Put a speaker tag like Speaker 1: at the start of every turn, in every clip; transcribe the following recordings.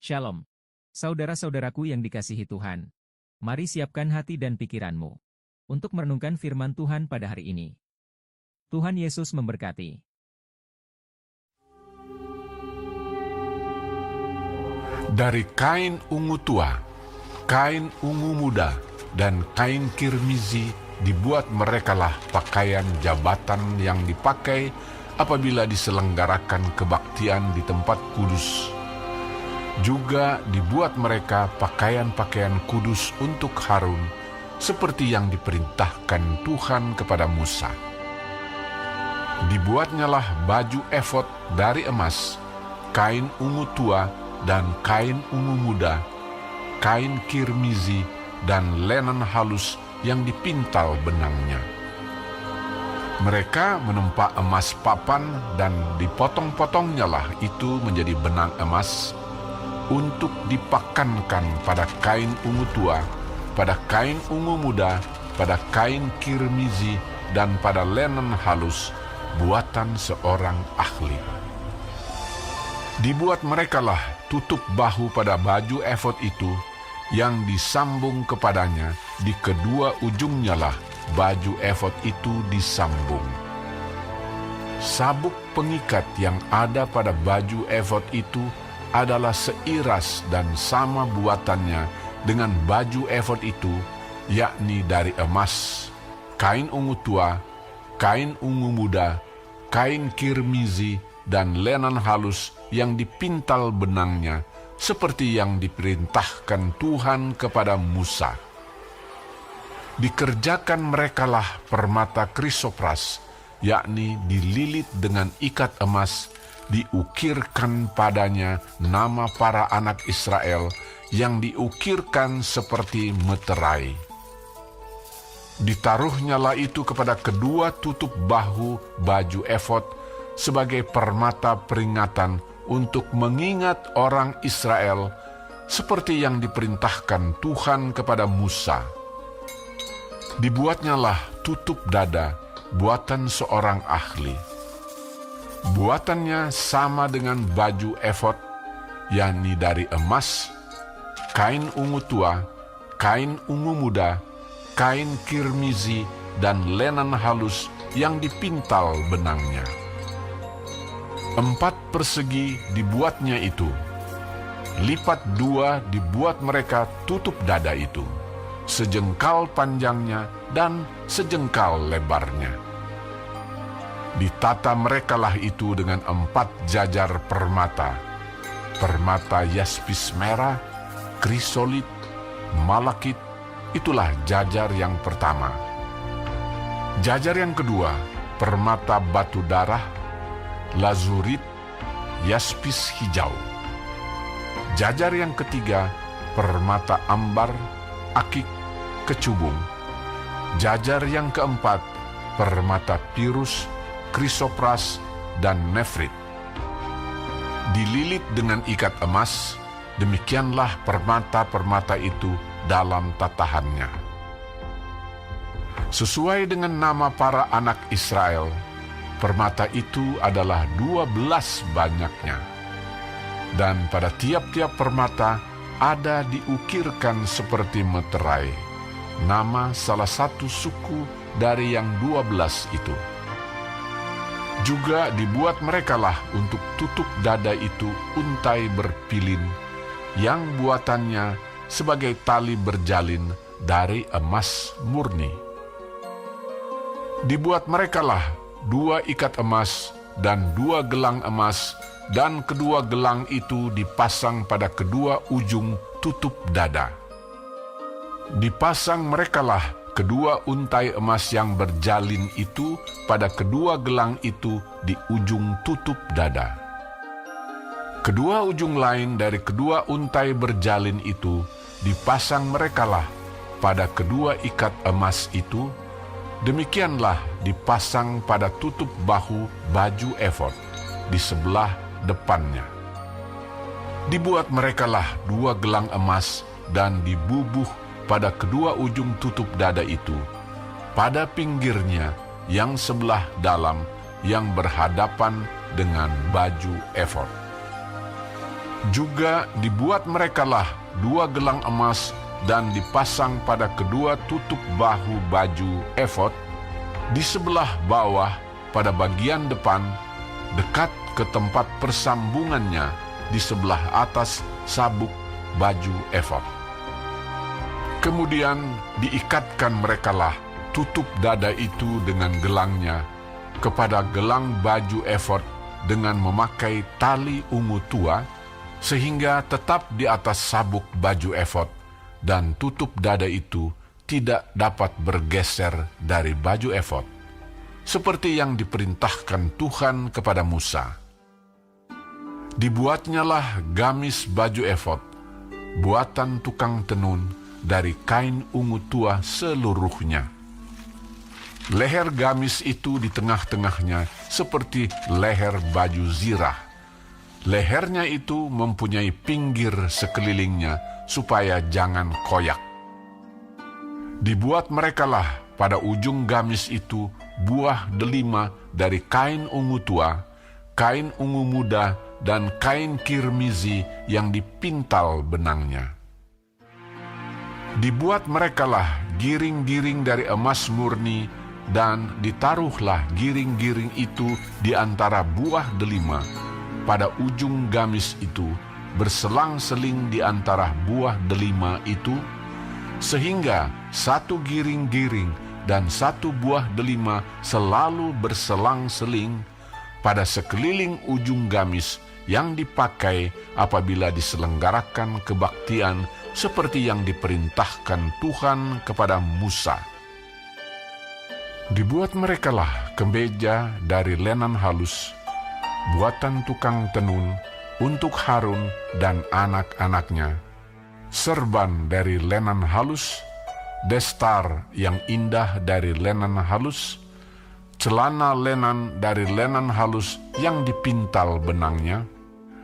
Speaker 1: Shalom. Saudara-saudaraku yang dikasihi Tuhan. Mari siapkan hati dan pikiranmu untuk merenungkan firman Tuhan pada hari ini. Tuhan Yesus memberkati.
Speaker 2: Dari kain ungu tua, kain ungu muda, dan kain kirmizi dibuat merekalah pakaian jabatan yang dipakai apabila diselenggarakan kebaktian di tempat kudus. Juga dibuat mereka pakaian-pakaian kudus untuk Harun, seperti yang diperintahkan Tuhan kepada Musa. Dibuatnyalah baju efod dari emas, kain ungu tua dan kain ungu muda, kain kirmizi dan lenan halus yang dipintal benangnya. Mereka menempa emas papan dan dipotong-potongnyalah itu menjadi benang emas, untuk dipakankan pada kain ungu tua, pada kain ungu muda, pada kain kirmizi, dan pada lenan halus, buatan seorang ahli. Dibuat merekalah tutup bahu pada baju efod itu, yang disambung kepadanya, di kedua ujungnya lah baju efod itu disambung. Sabuk pengikat yang ada pada baju efod itu adalah seiras dan sama buatannya dengan baju efod itu, yakni dari emas, kain ungu tua, kain ungu muda, kain kirmizi, dan lenan halus yang dipintal benangnya, seperti yang diperintahkan Tuhan kepada Musa. Dikerjakan merekalah permata krisopras, yakni dililit dengan ikat emas, diukirkan padanya nama para anak Israel yang diukirkan seperti meterai. Ditaruhnyalah itu kepada kedua tutup bahu baju efod sebagai permata peringatan untuk mengingat orang Israel, seperti yang diperintahkan Tuhan kepada Musa. Dibuatnyalah tutup dada buatan seorang ahli. Buatannya sama dengan baju efod, yakni dari emas, kain ungu tua, kain ungu muda, kain kirmizi, dan lenan halus yang dipintal benangnya. 4 persegi dibuatnya itu. Lipat 2 dibuat mereka tutup dada itu, sejengkal panjangnya dan sejengkal lebarnya. Ditata merekalah itu dengan 4 jajar permata, permata yaspis merah, krisolit, malakit, itulah jajar yang pertama. Jajar yang kedua, permata batu darah, lazurit, yaspis hijau. Jajar yang ketiga, permata ambar, akik, kecubung. Jajar yang keempat, permata pirus, krisopras, dan nefrit. Dililit dengan ikat emas, demikianlah permata-permata itu dalam tatahannya. Sesuai dengan nama para anak Israel, permata itu adalah 12 banyaknya. Dan pada tiap-tiap permata ada diukirkan seperti meterai, nama salah satu suku dari yang 12 itu. Juga dibuat merekalah untuk tutup dada itu untai berpilin, yang buatannya sebagai tali berjalin dari emas murni. Dibuat merekalah 2 ikat emas dan 2 gelang emas, dan kedua gelang itu dipasang pada kedua ujung tutup dada. Dipasang merekalah kedua untai emas yang berjalin itu pada kedua gelang itu di ujung tutup dada. Kedua ujung lain dari kedua untai berjalin itu dipasang merekalah pada kedua ikat emas itu, demikianlah dipasang pada tutup bahu baju efod di sebelah depannya. Dibuat merekalah 2 gelang emas dan dibubuh pada kedua ujung tutup dada itu, pada pinggirnya yang sebelah dalam yang berhadapan dengan baju efod. Juga dibuat merekalah 2 gelang emas dan dipasang pada kedua tutup bahu baju efod di sebelah bawah pada bagian depan, dekat ke tempat persambungannya di sebelah atas sabuk baju efod. Kemudian diikatkan merekalah tutup dada itu dengan gelangnya kepada gelang baju efod dengan memakai tali ungu tua, sehingga tetap di atas sabuk baju efod, dan tutup dada itu tidak dapat bergeser dari baju efod, seperti yang diperintahkan Tuhan kepada Musa. Dibuatnyalah gamis baju efod, buatan tukang tenun dari kain ungu tua seluruhnya. Leher gamis itu di tengah-tengahnya seperti leher baju zirah. Lehernya itu mempunyai pinggir sekelilingnya supaya jangan koyak. Dibuat merekalah pada ujung gamis itu buah delima dari kain ungu tua, kain ungu muda, dan kain kirmizi yang dipintal benangnya. Dibuat merekalah giring-giring dari emas murni, dan ditaruhlah giring-giring itu di antara buah delima pada ujung gamis itu, berselang-seling di antara buah delima itu, sehingga satu giring-giring dan satu buah delima selalu berselang-seling pada sekeliling ujung gamis yang dipakai apabila diselenggarakan kebaktian seperti yang diperintahkan Tuhan kepada Musa. Dibuat merekalah kemeja dari lenan halus, buatan tukang tenun untuk Harun dan anak-anaknya, serban dari lenan halus, destar yang indah dari lenan halus, celana lenan dari lenan halus yang dipintal benangnya,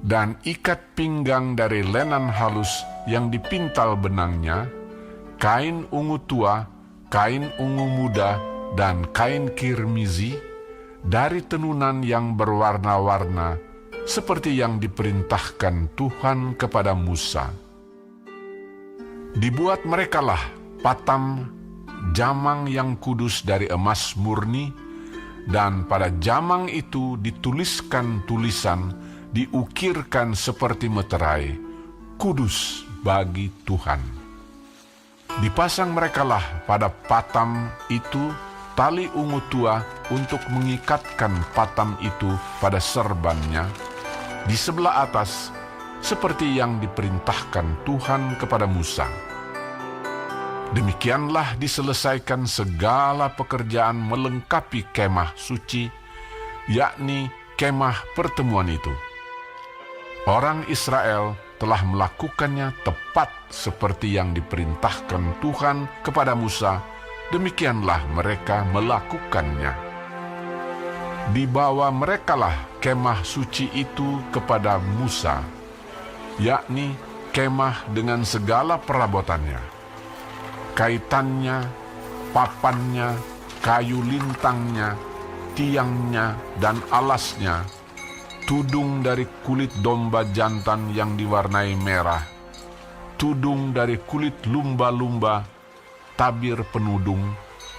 Speaker 2: dan ikat pinggang dari lenan halus yang dipintal benangnya, kain ungu tua, kain ungu muda, dan kain kirmizi dari tenunan yang berwarna-warna seperti yang diperintahkan Tuhan kepada Musa. Dibuat merekalah patam jamang yang kudus dari emas murni, dan pada jamang itu dituliskan tulisan, diukirkan seperti meterai, kudus bagi Tuhan. Dipasang merekalah pada patam itu tali ungu tua untuk mengikatkan patam itu pada serbannya di sebelah atas, seperti yang diperintahkan Tuhan kepada Musa. Demikianlah diselesaikan segala pekerjaan melengkapi kemah suci, yakni kemah pertemuan itu. Orang Israel telah melakukannya tepat seperti yang diperintahkan Tuhan kepada Musa. Demikianlah mereka melakukannya. Dibawa merekalah kemah suci itu kepada Musa, yakni kemah dengan segala perabotannya, kaitannya, papannya, kayu lintangnya, tiangnya, dan alasnya, tudung dari kulit domba jantan yang diwarnai merah, tudung dari kulit lumba-lumba, tabir penudung,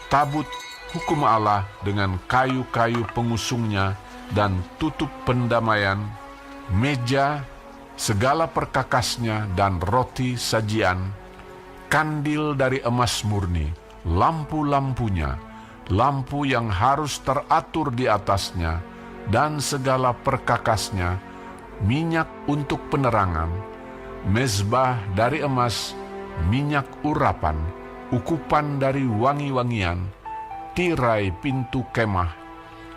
Speaker 2: tabut hukum Allah dengan kayu-kayu pengusungnya dan tutup pendamaian, meja, segala perkakasnya dan roti sajian, kandil dari emas murni, lampu-lampunya, lampu yang harus teratur di atasnya, dan segala perkakasnya, minyak untuk penerangan, mezbah dari emas, minyak urapan, ukupan dari wangi-wangian, tirai pintu kemah,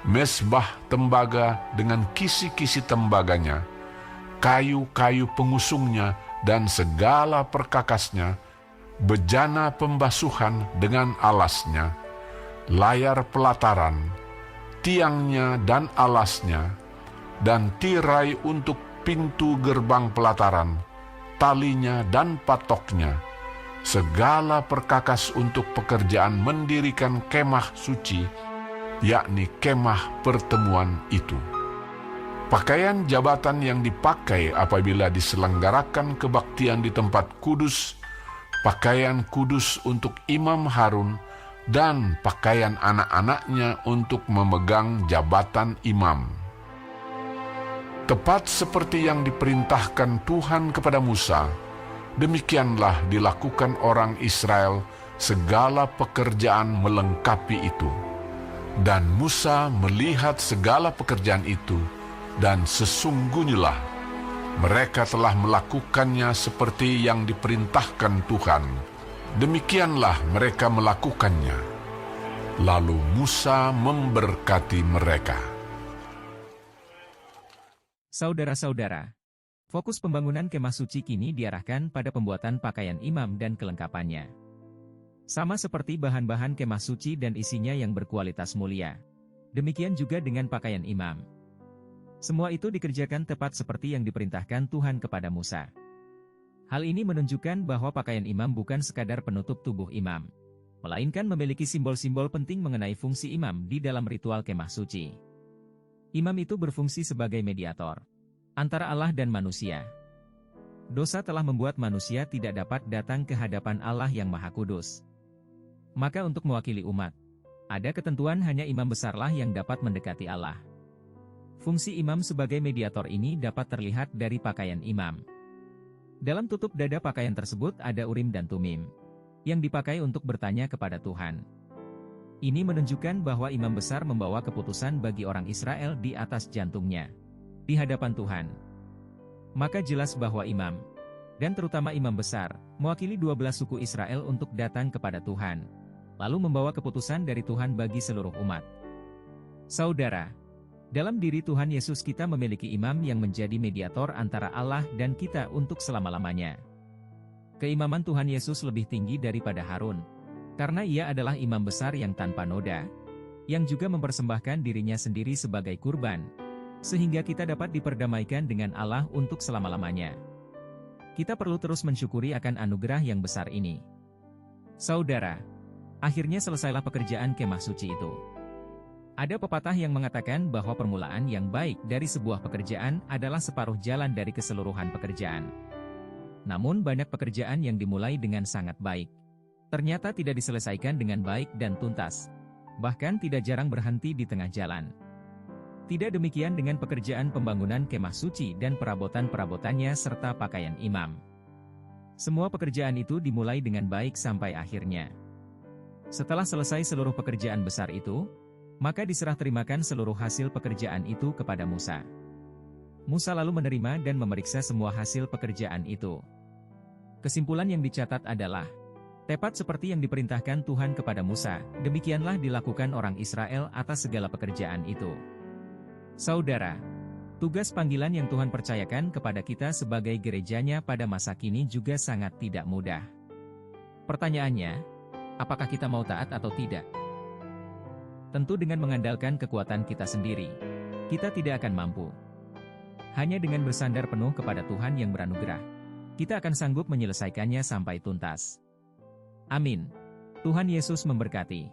Speaker 2: mezbah tembaga dengan kisi-kisi tembaganya, kayu-kayu pengusungnya dan segala perkakasnya, bejana pembasuhan dengan alasnya, layar pelataran, tiangnya dan alasnya, dan tirai untuk pintu gerbang pelataran, talinya dan patoknya, segala perkakas untuk pekerjaan mendirikan kemah suci, yakni kemah pertemuan itu. Pakaian jabatan yang dipakai apabila diselenggarakan kebaktian di tempat kudus, pakaian kudus untuk Imam Harun, dan pakaian anak-anaknya untuk memegang jabatan imam. Tepat seperti yang diperintahkan Tuhan kepada Musa, demikianlah dilakukan orang Israel, segala pekerjaan melengkapi itu. Dan Musa melihat segala pekerjaan itu, dan sesungguhnya mereka telah melakukannya seperti yang diperintahkan Tuhan. Demikianlah mereka melakukannya. Lalu Musa memberkati mereka.
Speaker 1: Saudara-saudara, fokus pembangunan kemah suci kini diarahkan pada pembuatan pakaian imam dan kelengkapannya. Sama seperti bahan-bahan kemah suci dan isinya yang berkualitas mulia. Demikian juga dengan pakaian imam. Semua itu dikerjakan tepat seperti yang diperintahkan Tuhan kepada Musa. Hal ini menunjukkan bahwa pakaian imam bukan sekadar penutup tubuh imam, melainkan memiliki simbol-simbol penting mengenai fungsi imam di dalam ritual kemah suci. Imam itu berfungsi sebagai mediator antara Allah dan manusia. Dosa telah membuat manusia tidak dapat datang ke hadapan Allah yang Maha Kudus. Maka untuk mewakili umat, ada ketentuan hanya imam besarlah yang dapat mendekati Allah. Fungsi imam sebagai mediator ini dapat terlihat dari pakaian imam. Dalam tutup dada pakaian tersebut ada Urim dan Tumim, yang dipakai untuk bertanya kepada Tuhan. Ini menunjukkan bahwa imam besar membawa keputusan bagi orang Israel di atas jantungnya, di hadapan Tuhan. Maka jelas bahwa imam, dan terutama imam besar, mewakili 12 suku Israel untuk datang kepada Tuhan, lalu membawa keputusan dari Tuhan bagi seluruh umat. Saudara, dalam diri Tuhan Yesus kita memiliki imam yang menjadi mediator antara Allah dan kita untuk selama-lamanya. Keimaman Tuhan Yesus lebih tinggi daripada Harun, karena ia adalah imam besar yang tanpa noda, yang juga mempersembahkan dirinya sendiri sebagai kurban, sehingga kita dapat diperdamaikan dengan Allah untuk selama-lamanya. Kita perlu terus mensyukuri akan anugerah yang besar ini. Saudara, akhirnya selesailah pekerjaan kemah suci itu. Ada pepatah yang mengatakan bahwa permulaan yang baik dari sebuah pekerjaan adalah separuh jalan dari keseluruhan pekerjaan. Namun banyak pekerjaan yang dimulai dengan sangat baik, ternyata tidak diselesaikan dengan baik dan tuntas, bahkan tidak jarang berhenti di tengah jalan. Tidak demikian dengan pekerjaan pembangunan kemah suci dan perabotan-perabotannya serta pakaian imam. Semua pekerjaan itu dimulai dengan baik sampai akhirnya. Setelah selesai seluruh pekerjaan besar itu, maka diserah terimakan seluruh hasil pekerjaan itu kepada Musa. Musa lalu menerima dan memeriksa semua hasil pekerjaan itu. Kesimpulan yang dicatat adalah, tepat seperti yang diperintahkan Tuhan kepada Musa, demikianlah dilakukan orang Israel atas segala pekerjaan itu. Saudara, tugas panggilan yang Tuhan percayakan kepada kita sebagai gerejanya pada masa kini juga sangat tidak mudah. Pertanyaannya, apakah kita mau taat atau tidak? Tentu dengan mengandalkan kekuatan kita sendiri, kita tidak akan mampu. Hanya dengan bersandar penuh kepada Tuhan yang beranugerah, kita akan sanggup menyelesaikannya sampai tuntas. Amin. Tuhan Yesus memberkati.